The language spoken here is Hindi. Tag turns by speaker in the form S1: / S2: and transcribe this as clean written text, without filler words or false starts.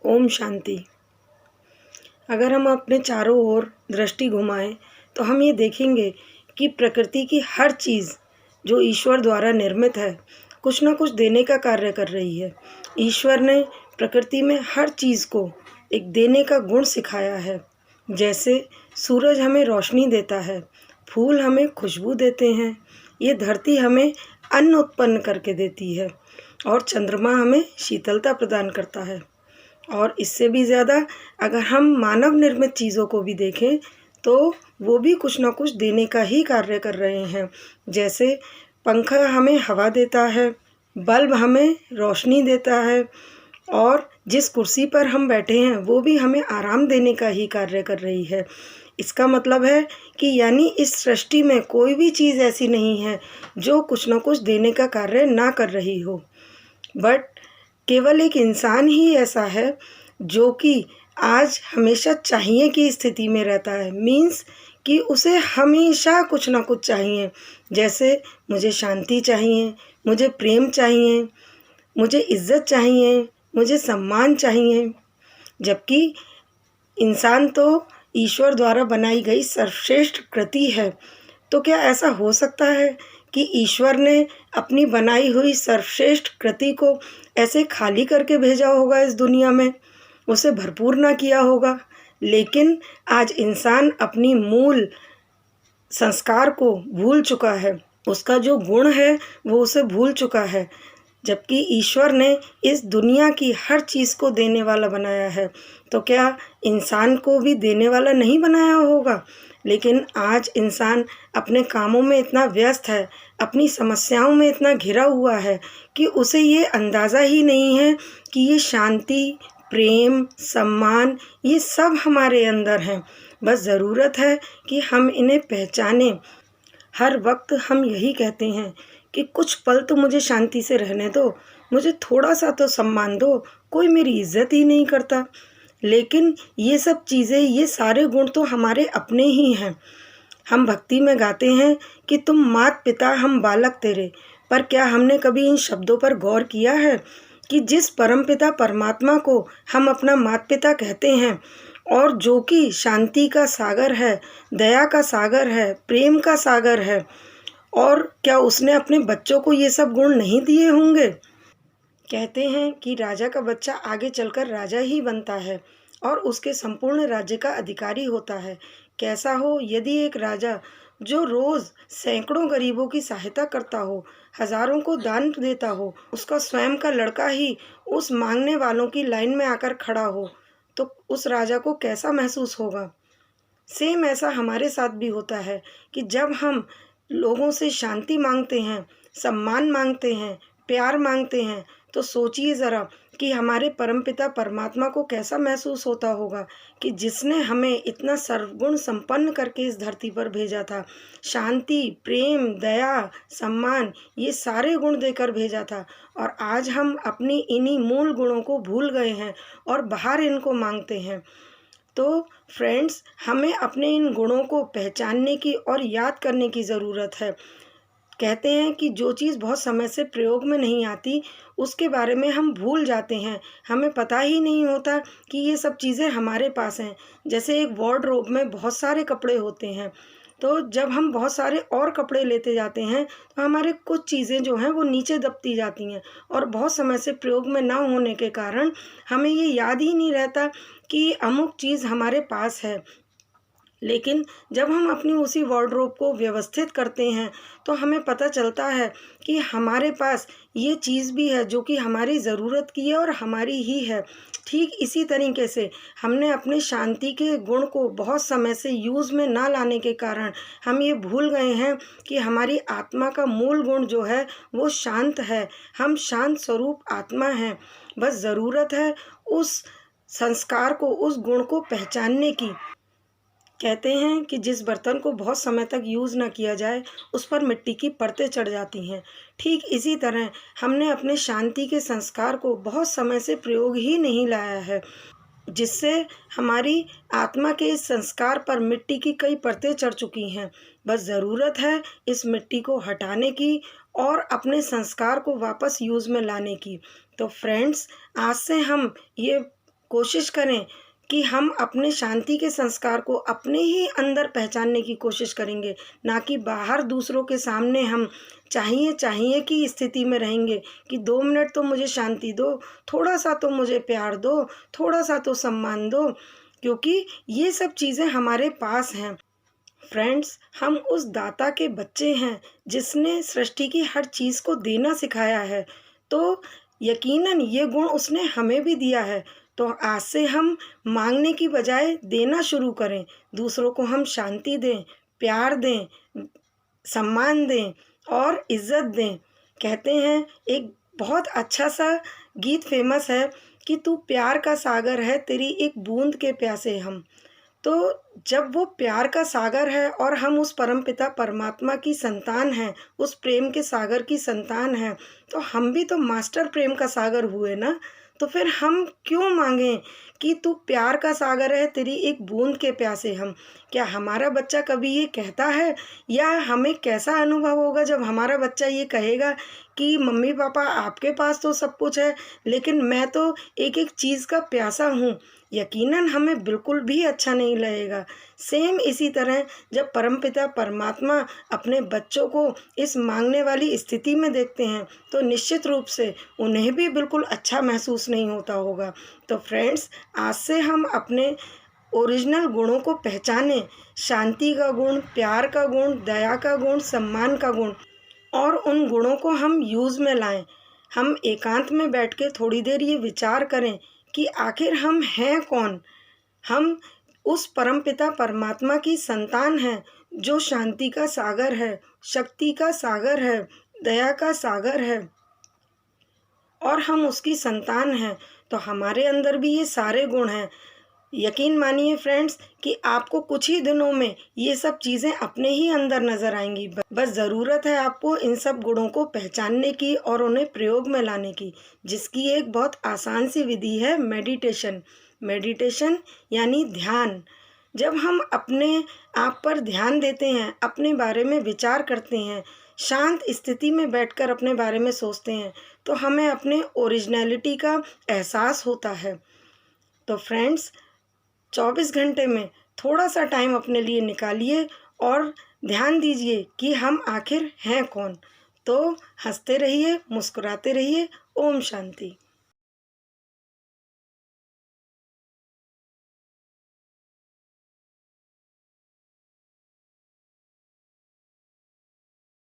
S1: ओम शांति। अगर हम अपने चारों ओर दृष्टि घुमाएं तो हम ये देखेंगे कि प्रकृति की हर चीज़ जो ईश्वर द्वारा निर्मित है कुछ ना कुछ देने का कार्य कर रही है। ईश्वर ने प्रकृति में हर चीज़ को एक देने का गुण सिखाया है। जैसे सूरज हमें रोशनी देता है, फूल हमें खुशबू देते हैं, ये धरती हमें अन्न उत्पन्न करके देती है और चंद्रमा हमें शीतलता प्रदान करता है। और इससे भी ज़्यादा अगर हम मानव निर्मित चीज़ों को भी देखें तो वो भी कुछ ना कुछ देने का ही कार्य कर रहे हैं। जैसे पंखा हमें हवा देता है, बल्ब हमें रोशनी देता है और जिस कुर्सी पर हम बैठे हैं वो भी हमें आराम देने का ही कार्य कर रही है। इसका मतलब है कि यानी इस सृष्टि में कोई भी चीज़ ऐसी नहीं है जो कुछ ना कुछ देने का कार्य ना कर रही हो। बट केवल एक इंसान ही ऐसा है जो कि आज हमेशा चाहिए की स्थिति में रहता है। मीन्स कि उसे हमेशा कुछ ना कुछ चाहिए। जैसे मुझे शांति चाहिए, मुझे प्रेम चाहिए, मुझे इज्जत चाहिए, मुझे सम्मान चाहिए। जबकि इंसान तो ईश्वर द्वारा बनाई गई सर्वश्रेष्ठ कृति है। तो क्या ऐसा हो सकता है कि ईश्वर ने अपनी बनाई हुई सर्वश्रेष्ठ कृति को ऐसे खाली करके भेजा होगा इस दुनिया में, उसे भरपूर ना किया होगा? लेकिन आज इंसान अपनी मूल संस्कार को भूल चुका है, उसका जो गुण है वो उसे भूल चुका है। जबकि ईश्वर ने इस दुनिया की हर चीज़ को देने वाला बनाया है, तो क्या इंसान को भी देने वाला नहीं बनाया होगा? लेकिन आज इंसान अपने कामों में इतना व्यस्त है, अपनी समस्याओं में इतना घिरा हुआ है कि उसे ये अंदाज़ा ही नहीं है कि ये शांति, प्रेम, सम्मान ये सब हमारे अंदर हैं। बस ज़रूरत है कि हम इन्हें पहचानें। हर वक्त हम यही कहते हैं कि कुछ पल तो मुझे शांति से रहने दो, मुझे थोड़ा सा तो सम्मान दो, कोई मेरी इज्जत ही नहीं करता। लेकिन ये सब चीज़ें, ये सारे गुण तो हमारे अपने ही हैं। हम भक्ति में गाते हैं कि तुम मात पिता हम बालक तेरे, पर क्या हमने कभी इन शब्दों पर गौर किया है कि जिस परमपिता परमात्मा को हम अपना मात पिता कहते हैं और जो कि शांति का सागर है, दया का सागर है, प्रेम का सागर है, और क्या उसने अपने बच्चों को ये सब गुण नहीं दिए होंगे? कहते हैं कि राजा का बच्चा आगे चलकर राजा ही बनता है और उसके संपूर्ण राज्य का अधिकारी होता है। कैसा हो यदि एक राजा जो रोज़ सैकड़ों गरीबों की सहायता करता हो, हजारों को दान देता हो, उसका स्वयं का लड़का ही उस मांगने वालों की लाइन में आकर खड़ा हो, तो उस राजा को कैसा महसूस होगा? सेम ऐसा हमारे साथ भी होता है कि जब हम लोगों से शांति मांगते हैं, सम्मान मांगते हैं, प्यार मांगते हैं, तो सोचिए ज़रा कि हमारे परमपिता परमात्मा को कैसा महसूस होता होगा कि जिसने हमें इतना सर्वगुण संपन्न करके इस धरती पर भेजा था, शांति, प्रेम, दया, सम्मान ये सारे गुण देकर भेजा था, और आज हम अपनी इन्हीं मूल गुणों को भूल गए हैं और बाहर इनको मांगते हैं। तो फ्रेंड्स, हमें अपने इन गुणों को पहचानने की और याद करने की ज़रूरत है। कहते हैं कि जो चीज़ बहुत समय से प्रयोग में नहीं आती उसके बारे में हम भूल जाते हैं, हमें पता ही नहीं होता कि ये सब चीज़ें हमारे पास हैं। जैसे एक वार्डरोब में बहुत सारे कपड़े होते हैं, तो जब हम बहुत सारे और कपड़े लेते जाते हैं तो हमारे कुछ चीज़ें जो हैं वो नीचे दबती जाती हैं और बहुत समय से प्रयोग में ना होने के कारण हमें ये याद ही नहीं रहता कि अमुक चीज़ हमारे पास है। लेकिन जब हम अपनी उसी वार्डरोब को व्यवस्थित करते हैं तो हमें पता चलता है कि हमारे पास ये चीज़ भी है जो कि हमारी ज़रूरत की है और हमारी ही है। ठीक इसी तरीके से हमने अपने शांति के गुण को बहुत समय से यूज़ में ना लाने के कारण हम ये भूल गए हैं कि हमारी आत्मा का मूल गुण जो है वो शांत है। हम शांत स्वरूप आत्मा हैं। बस ज़रूरत है उस संस्कार को, उस गुण को पहचानने की। कहते हैं कि जिस बर्तन को बहुत समय तक यूज़ ना किया जाए उस पर मिट्टी की परतें चढ़ जाती हैं। ठीक इसी तरह हमने अपने शांति के संस्कार को बहुत समय से प्रयोग ही नहीं लाया है, जिससे हमारी आत्मा के इस संस्कार पर मिट्टी की कई परतें चढ़ चुकी हैं। बस ज़रूरत है इस मिट्टी को हटाने की और अपने संस्कार को वापस यूज़ में लाने की। तो फ्रेंड्स, आज से हम ये कोशिश करें कि हम अपने शांति के संस्कार को अपने ही अंदर पहचानने की कोशिश करेंगे, ना कि बाहर दूसरों के सामने हम चाहिए की स्थिति में रहेंगे कि 2 मिनट तो मुझे शांति दो, थोड़ा सा तो मुझे प्यार दो, थोड़ा सा तो सम्मान दो, क्योंकि ये सब चीज़ें हमारे पास हैं। फ्रेंड्स, हम उस दाता के बच्चे हैं जिसने सृष्टि की हर चीज़ को देना सिखाया है, तो यकीनन ये गुण उसने हमें भी दिया है। तो आज से हम मांगने की बजाय देना शुरू करें, दूसरों को हम शांति दें, प्यार दें, सम्मान दें और इज़्ज़त दें। कहते हैं, एक बहुत अच्छा सा गीत फेमस है कि तू प्यार का सागर है, तेरी एक बूंद के प्यासे हम। तो जब वो प्यार का सागर है और हम उस परमपिता परमात्मा की संतान हैं, उस प्रेम के सागर की संतान हैं, तो हम भी तो मास्टर प्रेम का सागर हुए ना। तो फिर हम क्यों मांगें कि तू प्यार का सागर है, तेरी एक बूंद के प्यासे हम। क्या हमारा बच्चा कभी ये कहता है, या हमें कैसा अनुभव होगा जब हमारा बच्चा ये कहेगा कि मम्मी पापा आपके पास तो सब कुछ है, लेकिन मैं तो एक एक चीज़ का प्यासा हूँ। यकीनन हमें बिल्कुल भी अच्छा नहीं लगेगा। सेम इसी तरह जब परमपिता परमात्मा अपने बच्चों को इस मांगने वाली स्थिति में देखते हैं, तो निश्चित रूप से उन्हें भी बिल्कुल अच्छा महसूस नहीं होता होगा। तो फ्रेंड्स, आज से हम अपने ओरिजिनल गुणों को पहचानें, शांति का गुण, प्यार का गुण, दया का गुण, सम्मान का गुण, और उन गुणों को हम यूज़ में लाएं। हम एकांत में बैठ के थोड़ी देर ये विचार करें कि आखिर हम हैं कौन। हम उस परमपिता परमात्मा की संतान हैं जो शांति का सागर है, शक्ति का सागर है, दया का सागर है, और हम उसकी संतान हैं। तो हमारे अंदर भी ये सारे गुण हैं। यकीन मानिए फ्रेंड्स कि आपको कुछ ही दिनों में ये सब चीज़ें अपने ही अंदर नज़र आएंगी। बस ज़रूरत है आपको इन सब गुणों को पहचानने की और उन्हें प्रयोग में लाने की, जिसकी एक बहुत आसान सी विधि है मेडिटेशन। मेडिटेशन यानी ध्यान। जब हम अपने आप पर ध्यान देते हैं, अपने बारे में विचार करते हैं, शांत स्थिति में बैठकर अपने बारे में सोचते हैं, तो हमें अपने ओरिजिनलिटी का एहसास होता है। तो फ्रेंड्स, 24 घंटे में थोड़ा सा टाइम अपने लिए निकालिए और ध्यान दीजिए कि हम आखिर हैं कौन। तो हंसते रहिए, मुस्कुराते रहिए। ओम शांति।